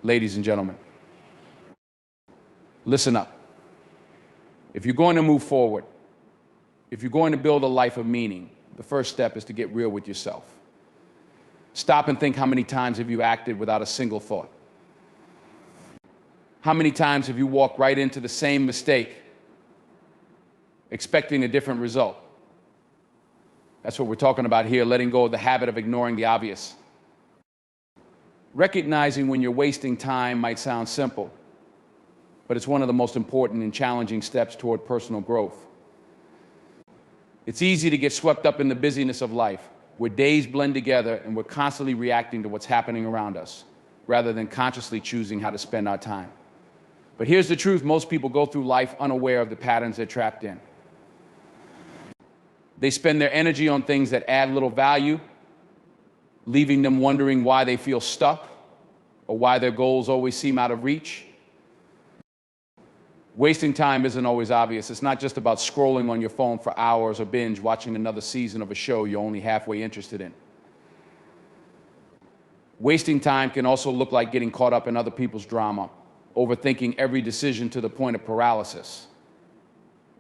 Ladies and gentlemen, listen up. If you're going to move forward, if you're going to build a life of meaning, the first step is to get real with yourself. Stop and think, how many times have you acted without a single thought? How many times have you walked right into the same mistake, expecting a different result? That's what we're talking about here, letting go of the habit of ignoring the obvious. Recognizing when you're wasting time might sound simple, but it's one of the most important and challenging steps toward personal growth. It's easy to get swept up in the busyness of life, where days blend together and we're constantly reacting to what's happening around us, rather than consciously choosing how to spend our time. But here's the truth: most people go through life unaware of the patterns they're trapped in. They spend their energy on things that add little value, leaving them wondering why they feel stuck or why their goals always seem out of reach. Wasting time isn't always obvious. It's not just about scrolling on your phone for hours or binge watching another season of a show you're only halfway interested in. Wasting time can also look like getting caught up in other people's drama, overthinking every decision to the point of paralysis,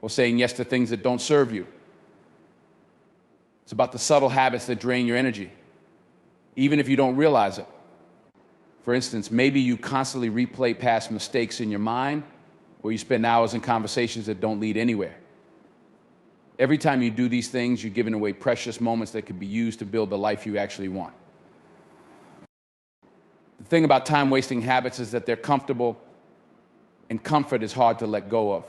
or saying yes to things that don't serve you. It's about the subtle habits that drain your energy, even if you don't realize it. For instance, maybe you constantly replay past mistakes in your mind, or you spend hours in conversations that don't lead anywhere. Every time you do these things, you're giving away precious moments that could be used to build the life you actually want. The thing about time-wasting habits is that they're comfortable, and comfort is hard to let go of.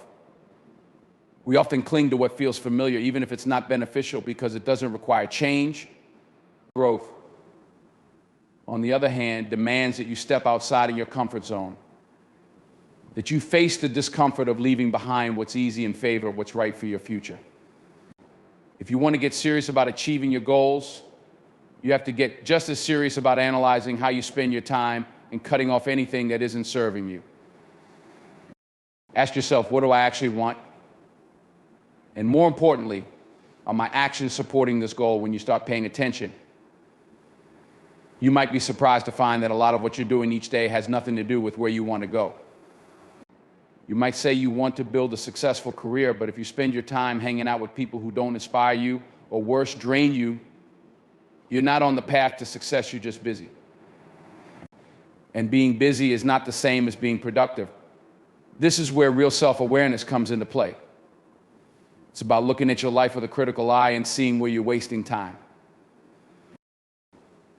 We often cling to what feels familiar, even if it's not beneficial, because it doesn't require change, growth. On the other hand, demands that you step outside of your comfort zone, that you face the discomfort of leaving behind what's easy in favor of what's right for your future. If you want to get serious about achieving your goals, you have to get just as serious about analyzing how you spend your time and cutting off anything that isn't serving you. Ask yourself, what do I actually want? And more importantly, are my actions supporting this goal? When you start paying attention, you might be surprised to find that a lot of what you're doing each day has nothing to do with where you want to go. You might say you want to build a successful career, but if you spend your time hanging out with people who don't inspire you, or worse, drain you, you're not on the path to success, you're just busy. And being busy is not the same as being productive. This is where real self-awareness comes into play. It's about looking at your life with a critical eye and seeing where you're wasting time.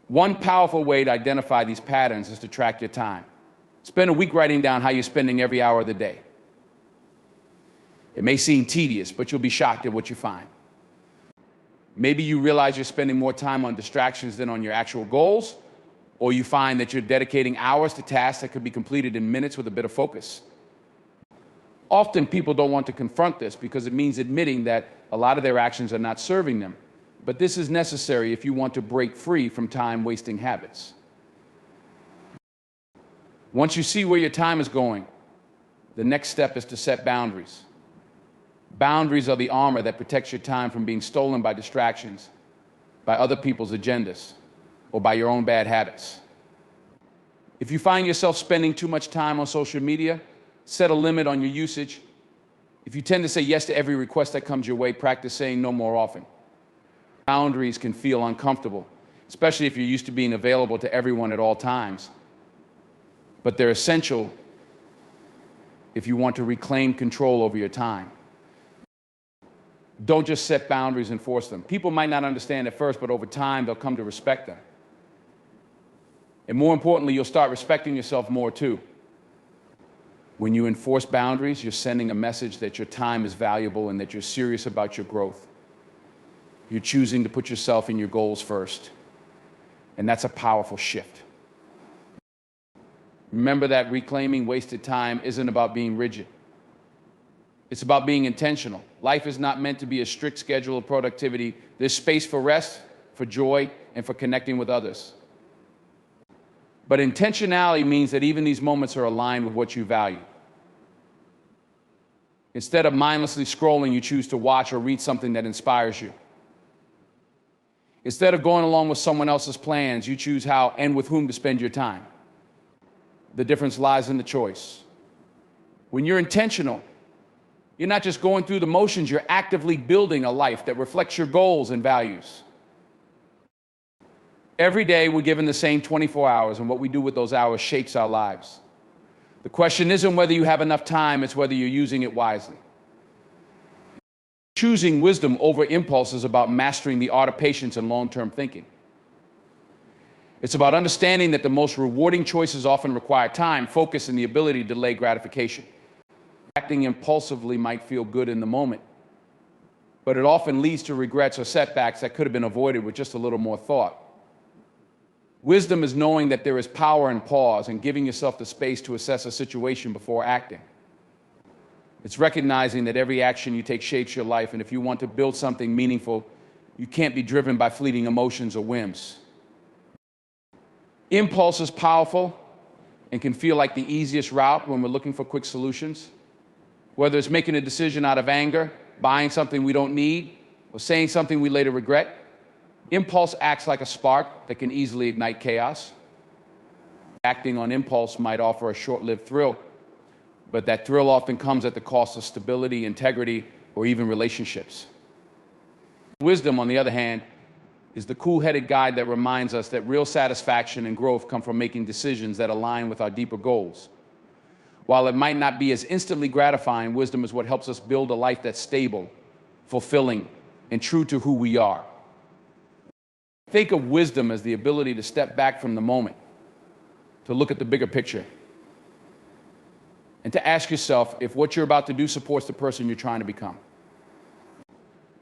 One powerful way to identify these patterns is to track your time. Spend a week writing down how you're spending every hour of the day. It may seem tedious, but you'll be shocked at what you find. Maybe you realize you're spending more time on distractions than on your actual goals, or you find that you're dedicating hours to tasks that could be completed in minutes with a bit of focus. Often people don't want to confront this because it means admitting that a lot of their actions are not serving them. But this is necessary if you want to break free from time-wasting habits. Once you see where your time is going, the next step is to set boundaries. Boundaries are the armor that protects your time from being stolen by distractions, by other people's agendas, or by your own bad habits. If you find yourself spending too much time on social media, set a limit on your usage. If you tend to say yes to every request that comes your way, practice saying no more often. Boundaries can feel uncomfortable, especially if you're used to being available to everyone at all times. But they're essential if you want to reclaim control over your time. Don't just set boundaries and force them. People might not understand at first, but over time, they'll come to respect them. And more importantly, you'll start respecting yourself more too. When you enforce boundaries, you're sending a message that your time is valuable and that you're serious about your growth. You're choosing to put yourself and your goals first. And that's a powerful shift. Remember that reclaiming wasted time isn't about being rigid. It's about being intentional. Life is not meant to be a strict schedule of productivity. There's space for rest, for joy, and for connecting with others. But intentionality means that even these moments are aligned with what you value. Instead of mindlessly scrolling, you choose to watch or read something that inspires you. Instead of going along with someone else's plans, you choose how and with whom to spend your time. The difference lies in the choice. When you're intentional, you're not just going through the motions, you're actively building a life that reflects your goals and values. Every day we're given the same 24 hours, and what we do with those hours shapes our lives. The question isn't whether you have enough time, it's whether you're using it wisely. Choosing wisdom over impulse is about mastering the art of patience and long-term thinking. It's about understanding that the most rewarding choices often require time, focus, and the ability to delay gratification. Acting impulsively might feel good in the moment, but it often leads to regrets or setbacks that could have been avoided with just a little more thought. Wisdom is knowing that there is power in pause and giving yourself the space to assess a situation before acting. It's recognizing that every action you take shapes your life, and if you want to build something meaningful, you can't be driven by fleeting emotions or whims. Impulse is powerful and can feel like the easiest route when we're looking for quick solutions. Whether it's making a decision out of anger, buying something we don't need, or saying something we later regret, impulse acts like a spark that can easily ignite chaos. Acting on impulse might offer a short-lived thrill, but that thrill often comes at the cost of stability, integrity, or even relationships. Wisdom, on the other hand, is the cool-headed guide that reminds us that real satisfaction and growth come from making decisions that align with our deeper goals. While it might not be as instantly gratifying, wisdom is what helps us build a life that's stable, fulfilling, and true to who we are. Think of wisdom as the ability to step back from the moment, to look at the bigger picture, and to ask yourself if what you're about to do supports the person you're trying to become.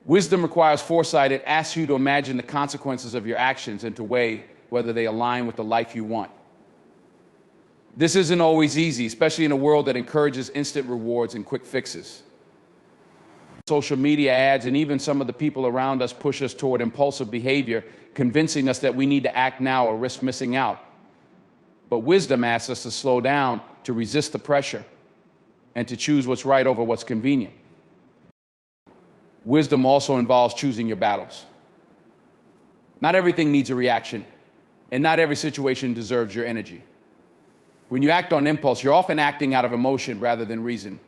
Wisdom requires foresight. It asks you to imagine the consequences of your actions and to weigh whether they align with the life you want. This isn't always easy, especially in a world that encourages instant rewards and quick fixes. Social media ads and even some of the people around us push us toward impulsive behavior, convincing us that we need to act now or risk missing out. But wisdom asks us to slow down, to resist the pressure, and to choose what's right over what's convenient. Wisdom also involves choosing your battles. Not everything needs a reaction, and not every situation deserves your energy. When you act on impulse, you're often acting out of emotion rather than reason,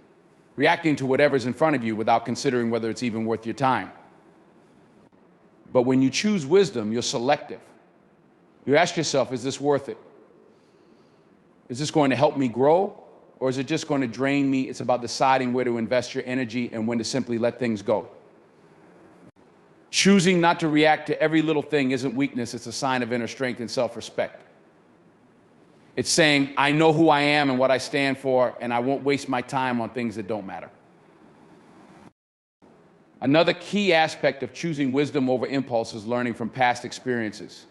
reacting to whatever's in front of you without considering whether it's even worth your time. But when you choose wisdom, you're selective. You ask yourself, is this worth it? Is this going to help me grow, or is it just going to drain me? It's about deciding where to invest your energy and when to simply let things go. Choosing not to react to every little thing isn't weakness, it's a sign of inner strength and self-respect. It's saying, I know who I am and what I stand for, and I won't waste my time on things that don't matter. Another key aspect of choosing wisdom over impulse is learning from past experiences.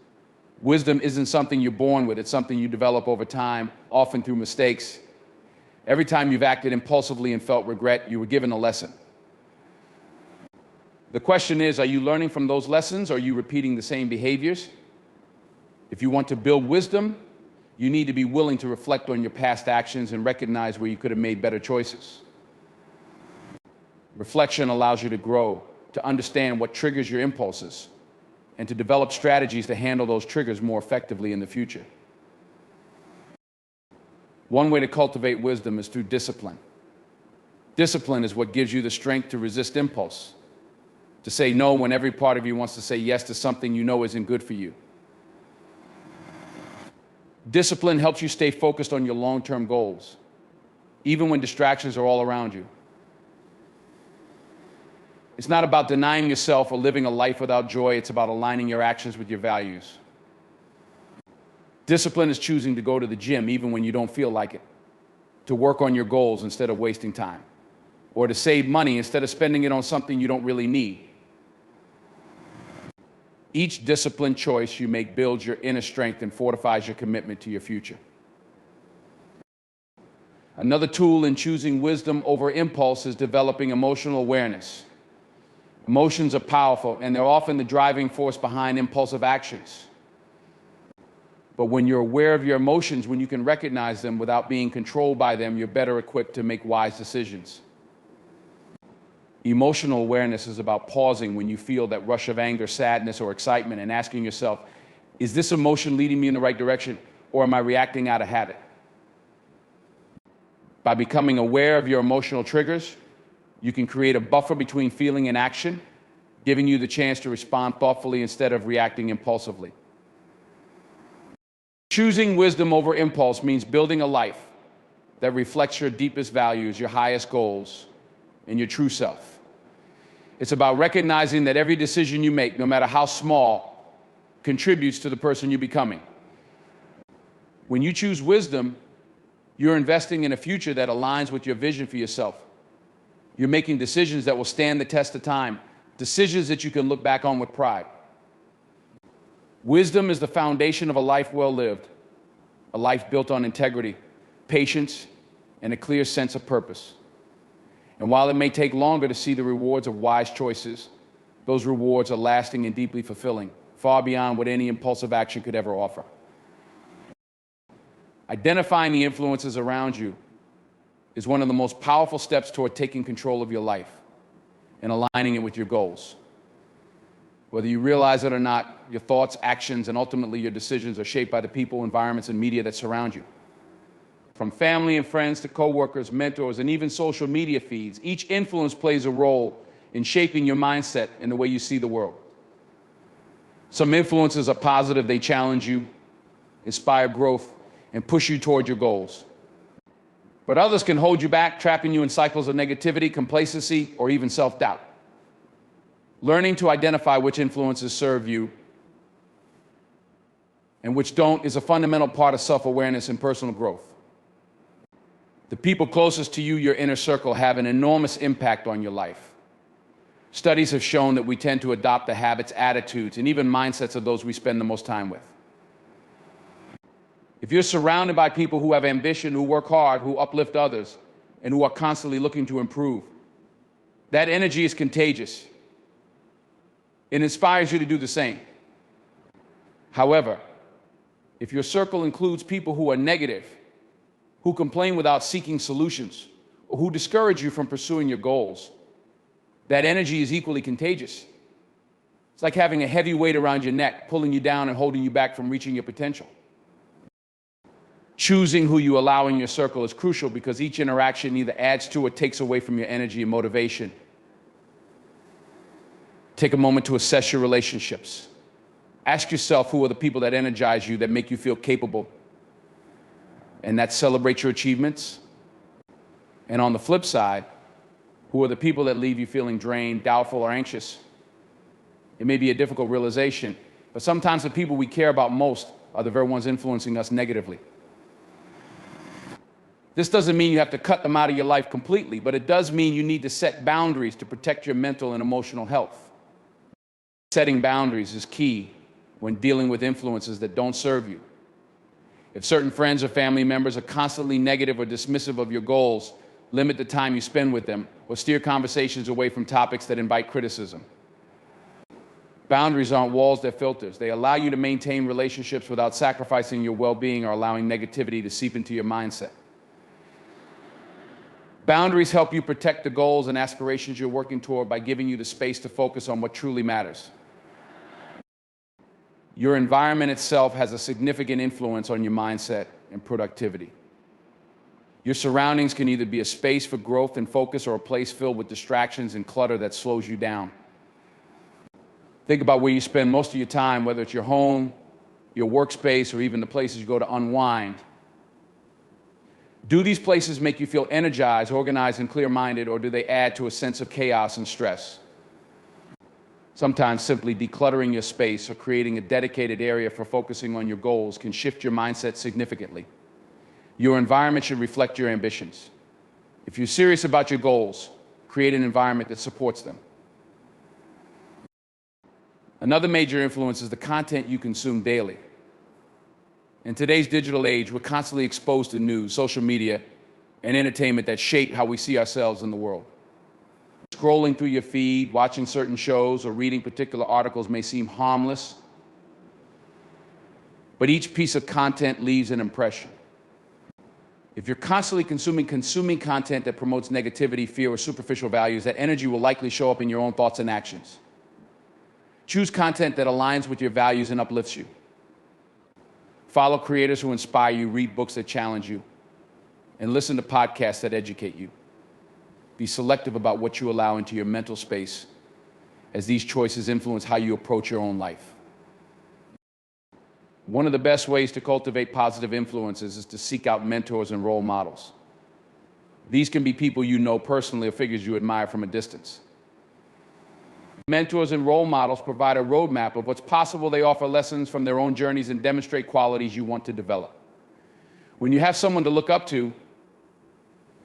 Wisdom isn't something you're born with, it's something you develop over time, often through mistakes. Every time you've acted impulsively and felt regret, you were given a lesson. The question is, are you learning from those lessons, or are you repeating the same behaviors? If you want to build wisdom, you need to be willing to reflect on your past actions and recognize where you could have made better choices. Reflection allows you to grow, to understand what triggers your impulses, and to develop strategies to handle those triggers more effectively in the future. One way to cultivate wisdom is through discipline. Discipline is what gives you the strength to resist impulse, to say no when every part of you wants to say yes to something you know isn't good for you. Discipline helps you stay focused on your long-term goals, even when distractions are all around you. It's not about denying yourself or living a life without joy. It's about aligning your actions with your values. Discipline is choosing to go to the gym even when you don't feel like it, to work on your goals instead of wasting time, or to save money instead of spending it on something you don't really need. Each disciplined choice you make builds your inner strength and fortifies your commitment to your future. Another tool in choosing wisdom over impulse is developing emotional awareness. Emotions are powerful, and they're often the driving force behind impulsive actions. But when you're aware of your emotions, when you can recognize them without being controlled by them, you're better equipped to make wise decisions. Emotional awareness is about pausing when you feel that rush of anger, sadness, or excitement and asking yourself, is this emotion leading me in the right direction, or am I reacting out of habit? By becoming aware of your emotional triggers, you can create a buffer between feeling and action, giving you the chance to respond thoughtfully instead of reacting impulsively. Choosing wisdom over impulse means building a life that reflects your deepest values, your highest goals, and your true self. It's about recognizing that every decision you make, no matter how small, contributes to the person you're becoming. When you choose wisdom, you're investing in a future that aligns with your vision for yourself. You're making decisions that will stand the test of time, decisions that you can look back on with pride. Wisdom is the foundation of a life well lived, a life built on integrity, patience, and a clear sense of purpose. And while it may take longer to see the rewards of wise choices, those rewards are lasting and deeply fulfilling, far beyond what any impulsive action could ever offer. Identifying the influences around you is one of the most powerful steps toward taking control of your life and aligning it with your goals. Whether you realize it or not, your thoughts, actions, and ultimately your decisions are shaped by the people, environments, and media that surround you. From family and friends to coworkers, mentors, and even social media feeds, each influence plays a role in shaping your mindset and the way you see the world. Some influences are positive, they challenge you, inspire growth, and push you toward your goals. But others can hold you back, trapping you in cycles of negativity, complacency, or even self-doubt. Learning to identify which influences serve you and which don't is a fundamental part of self-awareness and personal growth. The people closest to you, your inner circle, have an enormous impact on your life. Studies have shown that we tend to adopt the habits, attitudes, and even mindsets of those we spend the most time with. If you're surrounded by people who have ambition, who work hard, who uplift others, and who are constantly looking to improve, that energy is contagious. It inspires you to do the same. However, if your circle includes people who are negative, who complain without seeking solutions, or who discourage you from pursuing your goals, that energy is equally contagious. It's like having a heavy weight around your neck, pulling you down and holding you back from reaching your potential. Choosing who you allow in your circle is crucial because each interaction either adds to or takes away from your energy and motivation. Take a moment to assess your relationships. Ask yourself who are the people that energize you, that make you feel capable, and that celebrate your achievements. And on the flip side, who are the people that leave you feeling drained, doubtful, or anxious? It may be a difficult realization, but sometimes the people we care about most are the very ones influencing us negatively. This doesn't mean you have to cut them out of your life completely, but it does mean you need to set boundaries to protect your mental and emotional health. Setting boundaries is key when dealing with influences that don't serve you. If certain friends or family members are constantly negative or dismissive of your goals, limit the time you spend with them or steer conversations away from topics that invite criticism. Boundaries aren't walls, they're filters. They allow you to maintain relationships without sacrificing your well-being or allowing negativity to seep into your mindset. Boundaries help you protect the goals and aspirations you're working toward by giving you the space to focus on what truly matters. Your environment itself has a significant influence on your mindset and productivity. Your surroundings can either be a space for growth and focus or a place filled with distractions and clutter that slows you down. Think about where you spend most of your time, whether it's your home, your workspace, or even the places you go to unwind. Do these places make you feel energized, organized, and clear-minded, or do they add to a sense of chaos and stress? Sometimes simply decluttering your space or creating a dedicated area for focusing on your goals can shift your mindset significantly. Your environment should reflect your ambitions. If you're serious about your goals, create an environment that supports them. Another major influence is the content you consume daily. In today's digital age, we're constantly exposed to news, social media, and entertainment that shape how we see ourselves in the world. Scrolling through your feed, watching certain shows, or reading particular articles may seem harmless, but each piece of content leaves an impression. If you're constantly consuming content that promotes negativity, fear, or superficial values, that energy will likely show up in your own thoughts and actions. Choose content that aligns with your values and uplifts you. Follow creators who inspire you, read books that challenge you, and listen to podcasts that educate you. Be selective about what you allow into your mental space, as these choices influence how you approach your own life. One of the best ways to cultivate positive influences is to seek out mentors and role models. These can be people you know personally or figures you admire from a distance. Mentors and role models provide a roadmap of what's possible. They offer lessons from their own journeys and demonstrate qualities you want to develop. When you have someone to look up to,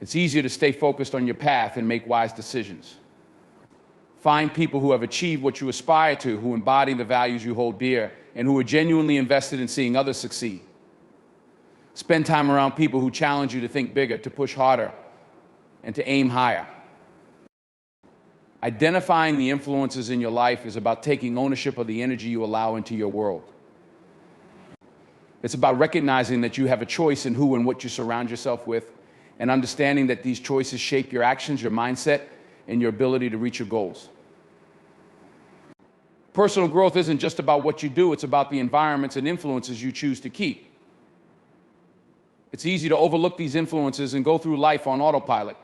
it's easier to stay focused on your path and make wise decisions. Find people who have achieved what you aspire to, who embody the values you hold dear, and who are genuinely invested in seeing others succeed. Spend time around people who challenge you to think bigger, to push harder, and to aim higher. Identifying the influences in your life is about taking ownership of the energy you allow into your world. It's about recognizing that you have a choice in who and what you surround yourself with, and understanding that these choices shape your actions, your mindset, and your ability to reach your goals. Personal growth isn't just about what you do, it's about the environments and influences you choose to keep. It's easy to overlook these influences and go through life on autopilot,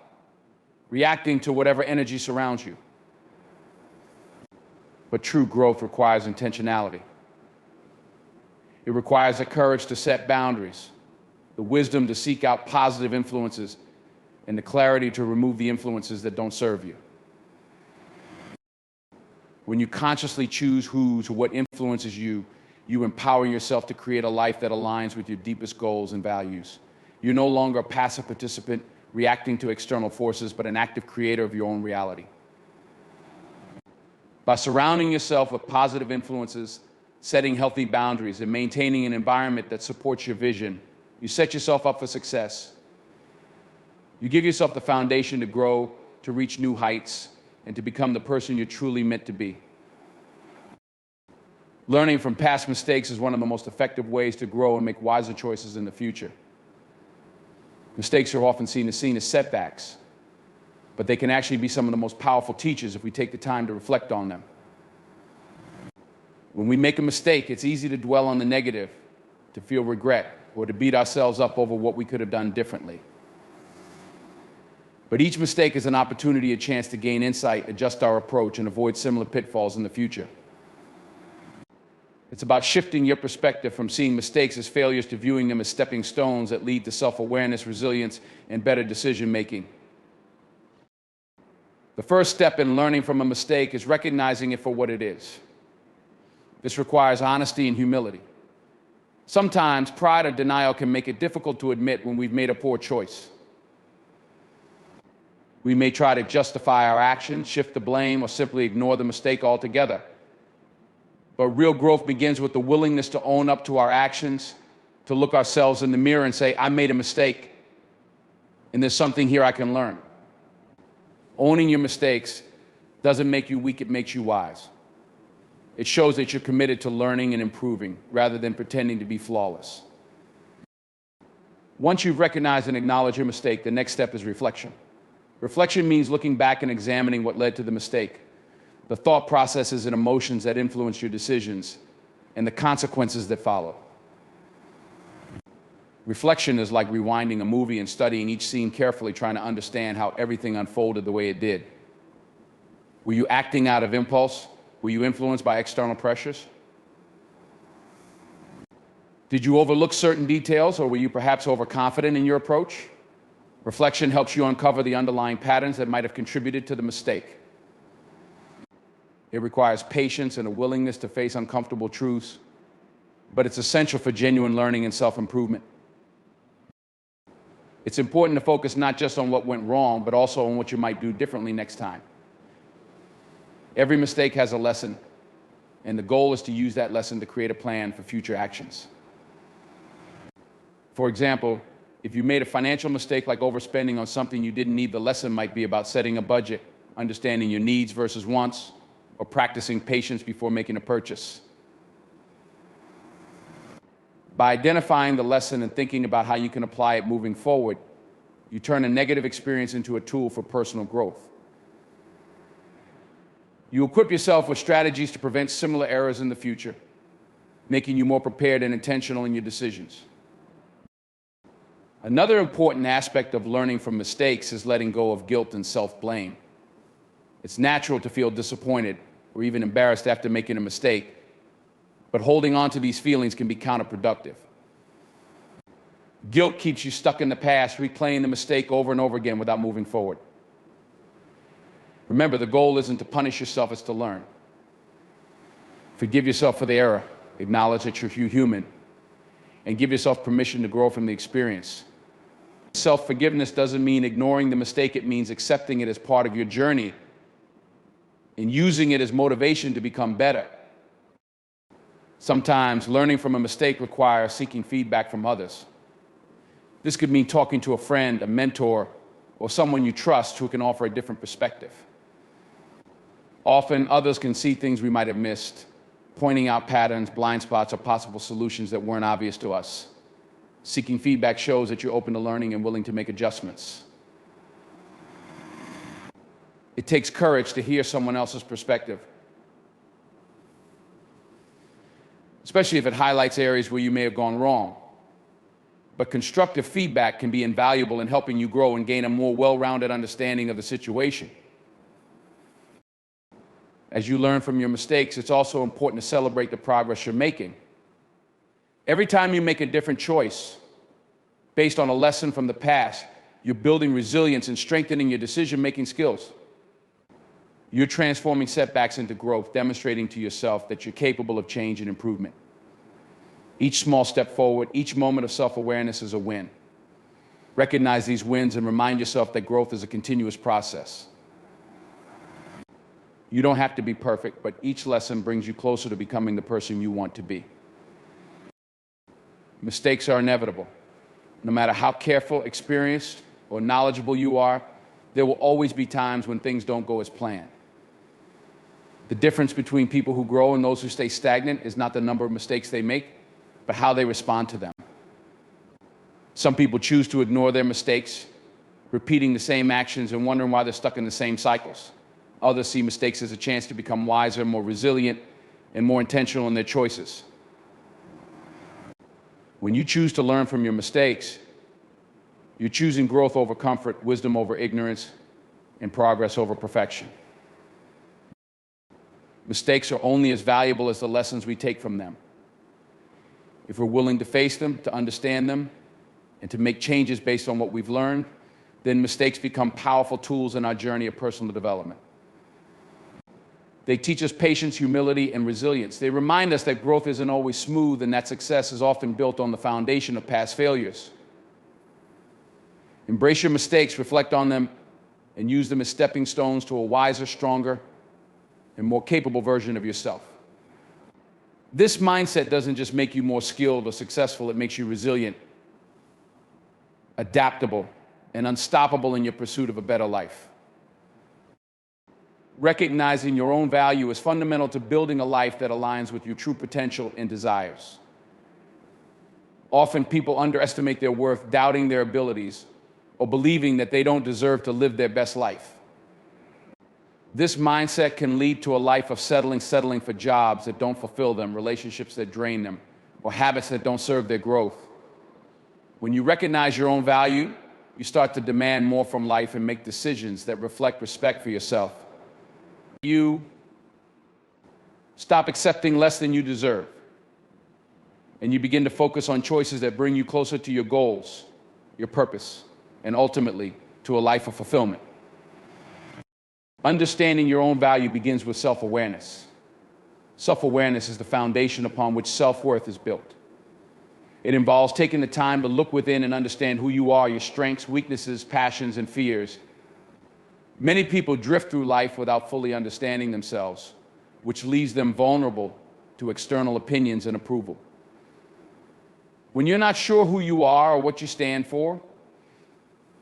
reacting to whatever energy surrounds you. But true growth requires intentionality. It requires the courage to set boundaries, the wisdom to seek out positive influences, and the clarity to remove the influences that don't serve you. When you consciously choose who to what influences you, you empower yourself to create a life that aligns with your deepest goals and values. You're no longer a passive participant reacting to external forces, but an active creator of your own reality. By surrounding yourself with positive influences, setting healthy boundaries, and maintaining an environment that supports your vision, you set yourself up for success. You give yourself the foundation to grow, to reach new heights, and to become the person you're truly meant to be. Learning from past mistakes is one of the most effective ways to grow and make wiser choices in the future. Mistakes are often seen as setbacks, but they can actually be some of the most powerful teachers if we take the time to reflect on them. When we make a mistake, it's easy to dwell on the negative, to feel regret, or to beat ourselves up over what we could have done differently. But each mistake is an opportunity, a chance to gain insight, adjust our approach, and avoid similar pitfalls in the future. It's about shifting your perspective from seeing mistakes as failures to viewing them as stepping stones that lead to self-awareness, resilience, and better decision-making. The first step in learning from a mistake is recognizing it for what it is. This requires honesty and humility. Sometimes pride or denial can make it difficult to admit when we've made a poor choice. We may try to justify our actions, shift the blame, or simply ignore the mistake altogether. But real growth begins with the willingness to own up to our actions, to look ourselves in the mirror and say, I made a mistake, and there's something here I can learn. Owning your mistakes doesn't make you weak, it makes you wise. It shows that you're committed to learning and improving, rather than pretending to be flawless. Once you've recognized and acknowledged your mistake, the next step is reflection. Reflection means looking back and examining what led to the mistake, the thought processes and emotions that influence your decisions, and the consequences that follow. Reflection is like rewinding a movie and studying each scene carefully, trying to understand how everything unfolded the way it did. Were you acting out of impulse? Were you influenced by external pressures? Did you overlook certain details, or were you perhaps overconfident in your approach? Reflection helps you uncover the underlying patterns that might have contributed to the mistake. It requires patience and a willingness to face uncomfortable truths, but it's essential for genuine learning and self-improvement. It's important to focus not just on what went wrong, but also on what you might do differently next time. Every mistake has a lesson, and the goal is to use that lesson to create a plan for future actions. For example, if you made a financial mistake like overspending on something you didn't need, the lesson might be about setting a budget, understanding your needs versus wants, or practicing patience before making a purchase. By identifying the lesson and thinking about how you can apply it moving forward, you turn a negative experience into a tool for personal growth. You equip yourself with strategies to prevent similar errors in the future, making you more prepared and intentional in your decisions. Another important aspect of learning from mistakes is letting go of guilt and self-blame. It's natural to feel disappointed or even embarrassed after making a mistake, but holding on to these feelings can be counterproductive. Guilt keeps you stuck in the past, replaying the mistake over and over again without moving forward. Remember, the goal isn't to punish yourself, it's to learn. Forgive yourself for the error, acknowledge that you're human, and give yourself permission to grow from the experience. Self-forgiveness doesn't mean ignoring the mistake, it means accepting it as part of your journey and using it as motivation to become better. Sometimes learning from a mistake requires seeking feedback from others. This could mean talking to a friend, a mentor, or someone you trust who can offer a different perspective. Often, others can see things we might have missed, pointing out patterns, blind spots, or possible solutions that weren't obvious to us. Seeking feedback shows that you're open to learning and willing to make adjustments. It takes courage to hear someone else's perspective, especially if it highlights areas where you may have gone wrong. But constructive feedback can be invaluable in helping you grow and gain a more well-rounded understanding of the situation. As you learn from your mistakes, it's also important to celebrate the progress you're making. Every time you make a different choice based on a lesson from the past, you're building resilience and strengthening your decision-making skills. You're transforming setbacks into growth, demonstrating to yourself that you're capable of change and improvement. Each small step forward, each moment of self-awareness is a win. Recognize these wins and remind yourself that growth is a continuous process. You don't have to be perfect, but each lesson brings you closer to becoming the person you want to be. Mistakes are inevitable. No matter how careful, experienced, or knowledgeable you are, there will always be times when things don't go as planned. The difference between people who grow and those who stay stagnant is not the number of mistakes they make, but how they respond to them. Some people choose to ignore their mistakes, repeating the same actions and wondering why they're stuck in the same cycles. Others see mistakes as a chance to become wiser, more resilient, and more intentional in their choices. When you choose to learn from your mistakes, you're choosing growth over comfort, wisdom over ignorance, and progress over perfection. Mistakes are only as valuable as the lessons we take from them. If we're willing to face them, to understand them, and to make changes based on what we've learned, then mistakes become powerful tools in our journey of personal development. They teach us patience, humility, and resilience. They remind us that growth isn't always smooth and that success is often built on the foundation of past failures. Embrace your mistakes, reflect on them, and use them as stepping stones to a wiser, stronger, and more capable version of yourself. This mindset doesn't just make you more skilled or successful, it makes you resilient, adaptable, and unstoppable in your pursuit of a better life. Recognizing your own value is fundamental to building a life that aligns with your true potential and desires. Often people underestimate their worth, doubting their abilities, or believing that they don't deserve to live their best life. This mindset can lead to a life of settling for jobs that don't fulfill them, relationships that drain them, or habits that don't serve their growth. When you recognize your own value, you start to demand more from life and make decisions that reflect respect for yourself. You stop accepting less than you deserve, and you begin to focus on choices that bring you closer to your goals, your purpose, and ultimately to a life of fulfillment. Understanding your own value begins with self-awareness. Self-awareness is the foundation upon which self-worth is built. It involves taking the time to look within and understand who you are, your strengths, weaknesses, passions, and fears. Many people drift through life without fully understanding themselves, which leaves them vulnerable to external opinions and approval. When you're not sure who you are or what you stand for,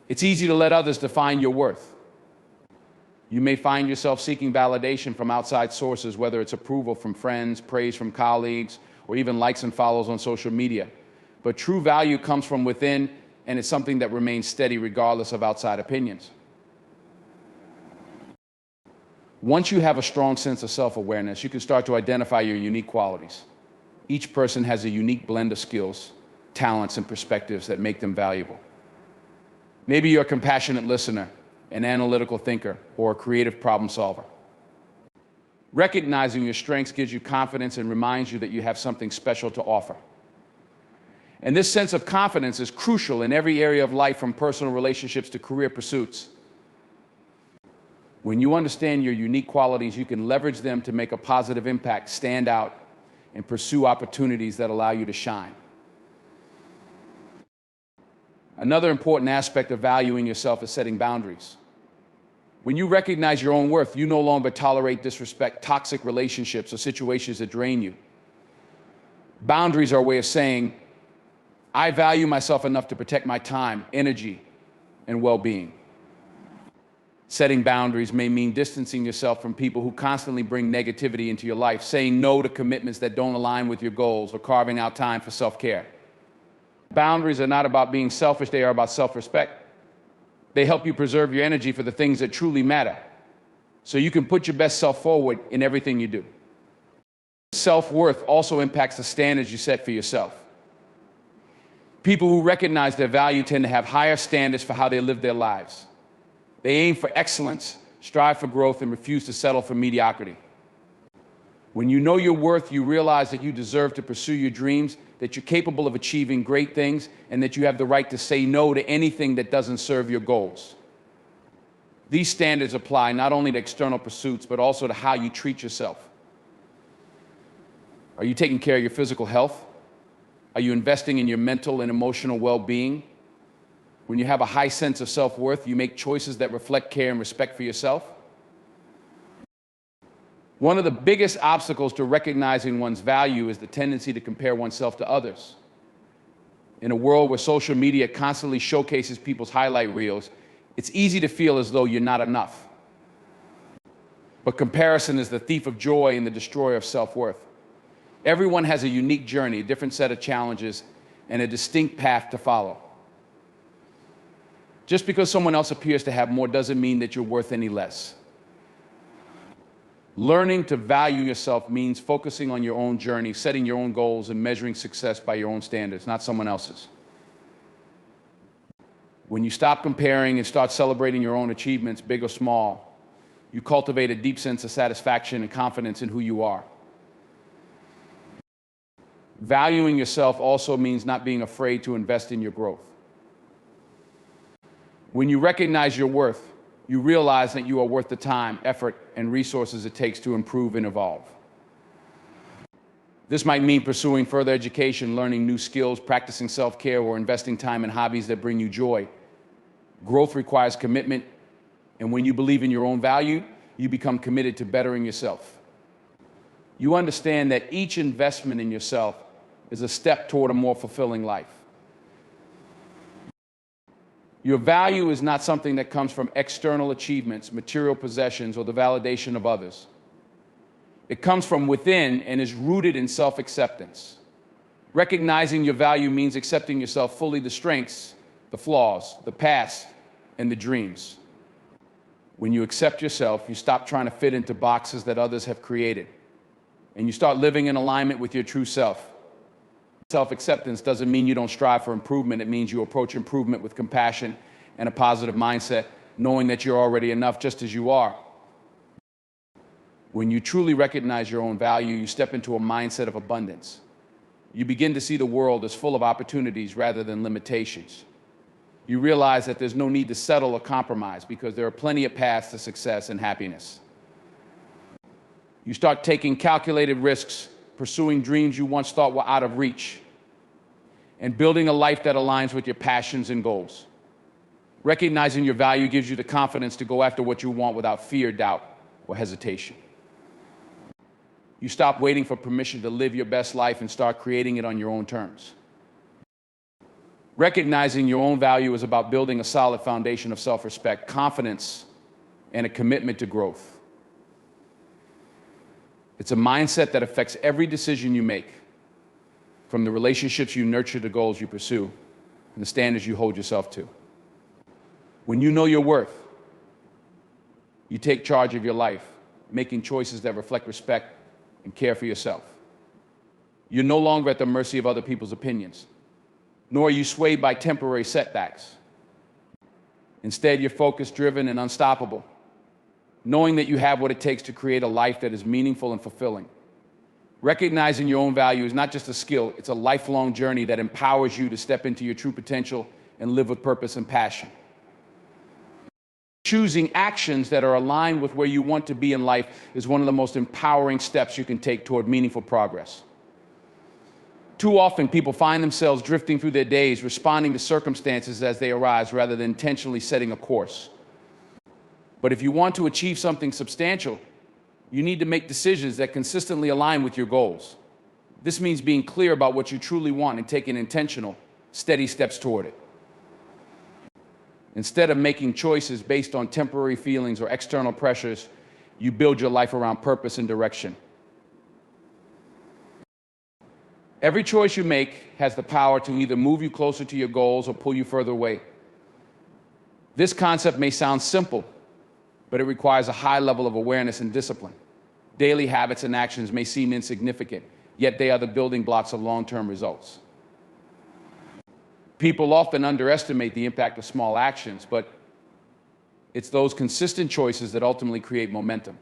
it's easy to let others define your worth. You may find yourself seeking validation from outside sources, whether it's approval from friends, praise from colleagues, or even likes and follows on social media. But true value comes from within, and it's something that remains steady regardless of outside opinions. Once you have a strong sense of self-awareness, you can start to identify your unique qualities. Each person has a unique blend of skills, talents, and perspectives that make them valuable. Maybe you're a compassionate listener, an analytical thinker, or a creative problem solver. Recognizing your strengths gives you confidence and reminds you that you have something special to offer. And this sense of confidence is crucial in every area of life, from personal relationships to career pursuits. When you understand your unique qualities, you can leverage them to make a positive impact, stand out, and pursue opportunities that allow you to shine. Another important aspect of valuing yourself is setting boundaries. When you recognize your own worth, you no longer tolerate disrespect, toxic relationships, or situations that drain you. Boundaries are a way of saying, I value myself enough to protect my time, energy, and well-being. Setting boundaries may mean distancing yourself from people who constantly bring negativity into your life, saying no to commitments that don't align with your goals, or carving out time for self-care. Boundaries are not about being selfish, they are about self-respect. They help you preserve your energy for the things that truly matter, so you can put your best self forward in everything you do. Self-worth also impacts the standards you set for yourself. People who recognize their value tend to have higher standards for how they live their lives. They aim for excellence, strive for growth, and refuse to settle for mediocrity. When you know your worth, you realize that you deserve to pursue your dreams, that you're capable of achieving great things, and that you have the right to say no to anything that doesn't serve your goals. These standards apply not only to external pursuits, but also to how you treat yourself. Are you taking care of your physical health? Are you investing in your mental and emotional well-being? When you have a high sense of self-worth, you make choices that reflect care and respect for yourself. One of the biggest obstacles to recognizing one's value is the tendency to compare oneself to others. In a world where social media constantly showcases people's highlight reels, it's easy to feel as though you're not enough. But comparison is the thief of joy and the destroyer of self-worth. Everyone has a unique journey, a different set of challenges, and a distinct path to follow. Just because someone else appears to have more doesn't mean that you're worth any less. Learning to value yourself means focusing on your own journey, setting your own goals, and measuring success by your own standards, not someone else's. When you stop comparing and start celebrating your own achievements, big or small, you cultivate a deep sense of satisfaction and confidence in who you are. Valuing yourself also means not being afraid to invest in your growth. When you recognize your worth, you realize that you are worth the time, effort, and resources it takes to improve and evolve. This might mean pursuing further education, learning new skills, practicing self-care, or investing time in hobbies that bring you joy. Growth requires commitment, and when you believe in your own value, you become committed to bettering yourself. You understand that each investment in yourself is a step toward a more fulfilling life. Your value is not something that comes from external achievements, material possessions, or the validation of others. It comes from within and is rooted in self-acceptance. Recognizing your value means accepting yourself fully, the strengths, the flaws, the past, and the dreams. When you accept yourself, you stop trying to fit into boxes that others have created, and you start living in alignment with your true self. Self-acceptance doesn't mean you don't strive for improvement. It means you approach improvement with compassion and a positive mindset, knowing that you're already enough just as you are. When you truly recognize your own value, you step into a mindset of abundance. You begin to see the world as full of opportunities rather than limitations. You realize that there's no need to settle or compromise because there are plenty of paths to success and happiness. You start taking calculated risks, pursuing dreams you once thought were out of reach, and building a life that aligns with your passions and goals. Recognizing your value gives you the confidence to go after what you want without fear, doubt, or hesitation. You stop waiting for permission to live your best life and start creating it on your own terms. Recognizing your own value is about building a solid foundation of self-respect, confidence, and a commitment to growth. It's a mindset that affects every decision you make, from the relationships you nurture to goals you pursue, and the standards you hold yourself to. When you know your worth, you take charge of your life, making choices that reflect respect and care for yourself. You're no longer at the mercy of other people's opinions, nor are you swayed by temporary setbacks. Instead, you're focused, driven, and unstoppable, knowing that you have what it takes to create a life that is meaningful and fulfilling. Recognizing your own value is not just a skill, it's a lifelong journey that empowers you to step into your true potential and live with purpose and passion. Choosing actions that are aligned with where you want to be in life is one of the most empowering steps you can take toward meaningful progress. Too often, people find themselves drifting through their days, responding to circumstances as they arise rather than intentionally setting a course. But if you want to achieve something substantial, you need to make decisions that consistently align with your goals. This means being clear about what you truly want and taking intentional, steady steps toward it. Instead of making choices based on temporary feelings or external pressures, you build your life around purpose and direction. Every choice you make has the power to either move you closer to your goals or pull you further away. This concept may sound simple, but it requires a high level of awareness and discipline. Daily habits and actions may seem insignificant, yet they are the building blocks of long-term results. People often underestimate the impact of small actions, but it's those consistent choices that ultimately create momentum.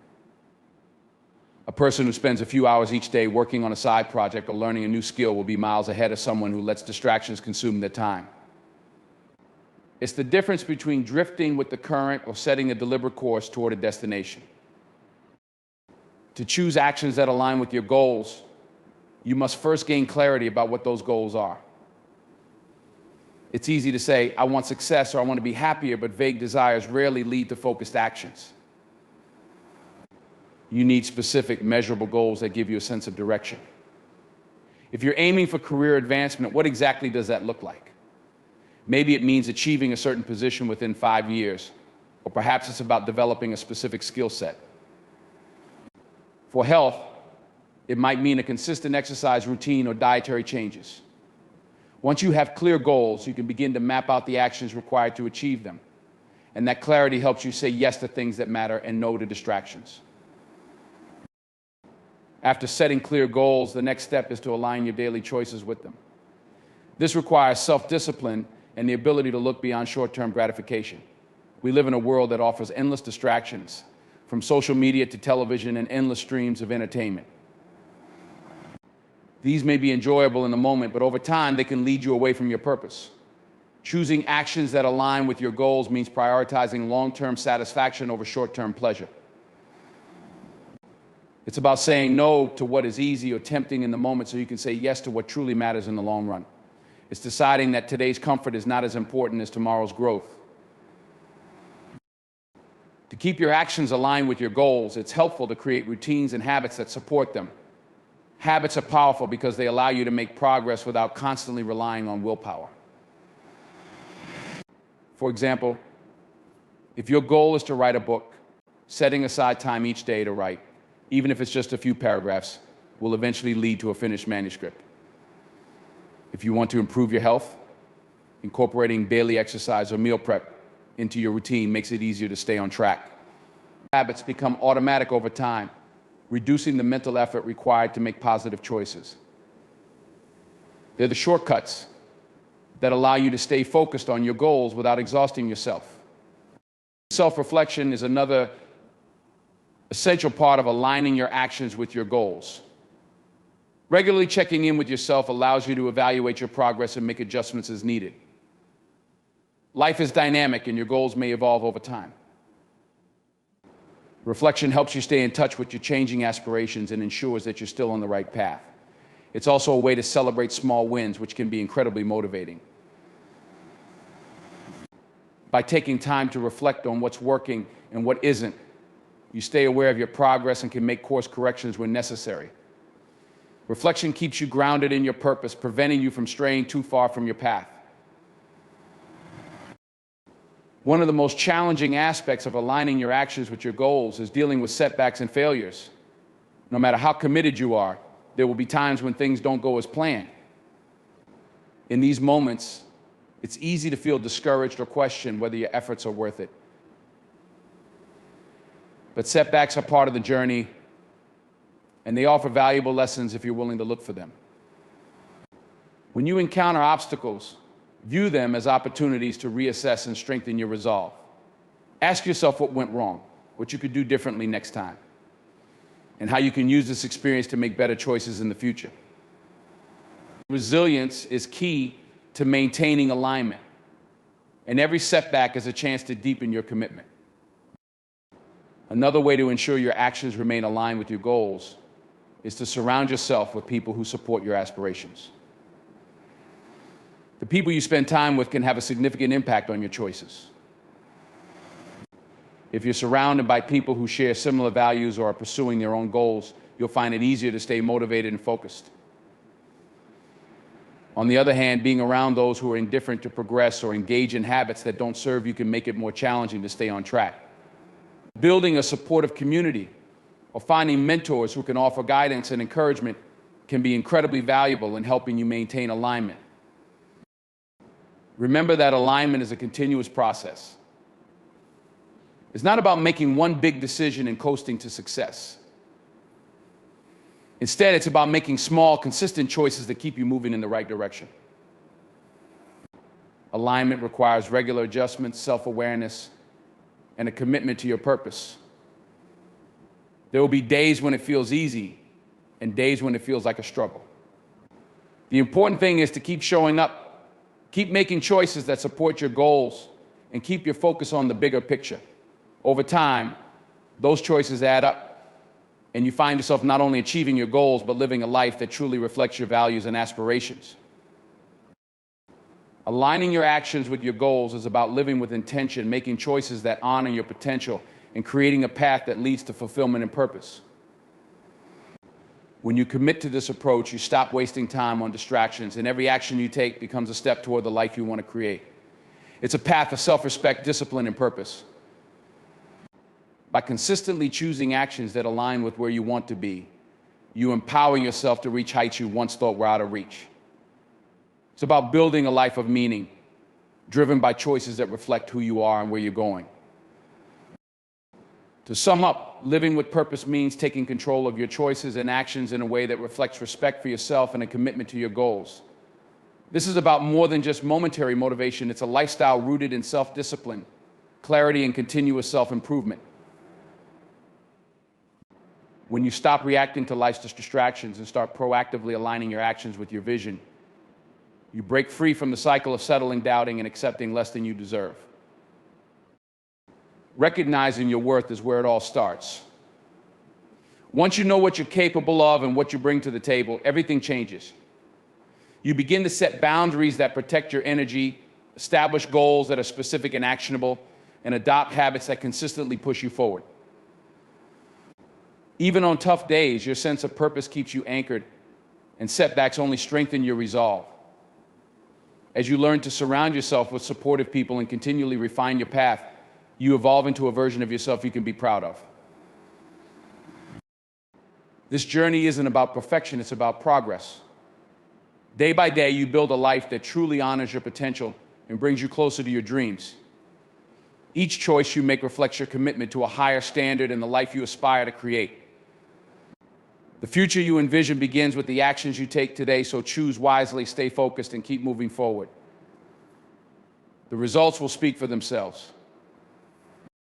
A person who spends a few hours each day working on a side project or learning a new skill will be miles ahead of someone who lets distractions consume their time. It's the difference between drifting with the current or setting a deliberate course toward a destination. To choose actions that align with your goals, you must first gain clarity about what those goals are. It's easy to say, I want success or I want to be happier, but vague desires rarely lead to focused actions. You need specific, measurable goals that give you a sense of direction. If you're aiming for career advancement, what exactly does that look like? Maybe it means achieving a certain position within 5 years, or perhaps it's about developing a specific skill set. For health, it might mean a consistent exercise routine or dietary changes. Once you have clear goals, you can begin to map out the actions required to achieve them. And that clarity helps you say yes to things that matter and no to distractions. After setting clear goals, the next step is to align your daily choices with them. This requires self-discipline and the ability to look beyond short-term gratification. We live in a world that offers endless distractions, from social media to television and endless streams of entertainment. These may be enjoyable in the moment, but over time, they can lead you away from your purpose. Choosing actions that align with your goals means prioritizing long-term satisfaction over short-term pleasure. It's about saying no to what is easy or tempting in the moment so you can say yes to what truly matters in the long run. It's deciding that today's comfort is not as important as tomorrow's growth. To keep your actions aligned with your goals, it's helpful to create routines and habits that support them. Habits are powerful because they allow you to make progress without constantly relying on willpower. For example, if your goal is to write a book, setting aside time each day to write, even if it's just a few paragraphs, will eventually lead to a finished manuscript. If you want to improve your health, incorporating daily exercise or meal prep into your routine makes it easier to stay on track. Habits become automatic over time, reducing the mental effort required to make positive choices. They're the shortcuts that allow you to stay focused on your goals without exhausting yourself. Self-reflection is another essential part of aligning your actions with your goals. Regularly checking in with yourself allows you to evaluate your progress and make adjustments as needed. Life is dynamic and your goals may evolve over time. Reflection helps you stay in touch with your changing aspirations and ensures that you're still on the right path. It's also a way to celebrate small wins, which can be incredibly motivating. By taking time to reflect on what's working and what isn't, you stay aware of your progress and can make course corrections when necessary. Reflection keeps you grounded in your purpose, preventing you from straying too far from your path. One of the most challenging aspects of aligning your actions with your goals is dealing with setbacks and failures. No matter how committed you are, there will be times when things don't go as planned. In these moments, it's easy to feel discouraged or question whether your efforts are worth it. But setbacks are part of the journey, and they offer valuable lessons if you're willing to look for them. When you encounter obstacles, View them as opportunities to reassess and strengthen your resolve. Ask yourself what went wrong, what you could do differently next time, and how you can use this experience to make better choices in the future. Resilience is key to maintaining alignment, and every setback is a chance to deepen your commitment. Another way to ensure your actions remain aligned with your goals is to surround yourself with people who support your aspirations. The people you spend time with can have a significant impact on your choices. If you're surrounded by people who share similar values or are pursuing their own goals, you'll find it easier to stay motivated and focused. On the other hand, being around those who are indifferent to progress or engage in habits that don't serve you can make it more challenging to stay on track. Building a supportive community or finding mentors who can offer guidance and encouragement can be incredibly valuable in helping you maintain alignment. Remember that alignment is a continuous process. It's not about making one big decision and coasting to success. Instead, it's about making small, consistent choices that keep you moving in the right direction. Alignment requires regular adjustments, self-awareness, and a commitment to your purpose. There will be days when it feels easy and days when it feels like a struggle. The important thing is to keep showing up, keep making choices that support your goals, and keep your focus on the bigger picture. Over time, those choices add up, and you find yourself not only achieving your goals, but living a life that truly reflects your values and aspirations. Aligning your actions with your goals is about living with intention, making choices that honor your potential, and creating a path that leads to fulfillment and purpose. When you commit to this approach, you stop wasting time on distractions, and every action you take becomes a step toward the life you want to create. It's a path of self-respect, discipline, and purpose. By consistently choosing actions that align with where you want to be, you empower yourself to reach heights you once thought were out of reach. It's about building a life of meaning, driven by choices that reflect who you are and where you're going. To sum up, living with purpose means taking control of your choices and actions in a way that reflects respect for yourself and a commitment to your goals. This is about more than just momentary motivation. It's a lifestyle rooted in self-discipline, clarity, and continuous self-improvement. When you stop reacting to life's distractions and start proactively aligning your actions with your vision, you break free from the cycle of settling, doubting, and accepting less than you deserve. Recognizing your worth is where it all starts. Once you know what you're capable of and what you bring to the table, everything changes. You begin to set boundaries that protect your energy, establish goals that are specific and actionable, and adopt habits that consistently push you forward. Even on tough days, your sense of purpose keeps you anchored, and setbacks only strengthen your resolve. As you learn to surround yourself with supportive people and continually refine your path, you evolve into a version of yourself you can be proud of. This journey isn't about perfection, it's about progress. Day by day, you build a life that truly honors your potential and brings you closer to your dreams. Each choice you make reflects your commitment to a higher standard and the life you aspire to create. The future you envision begins with the actions you take today, so choose wisely, stay focused, and keep moving forward. The results will speak for themselves.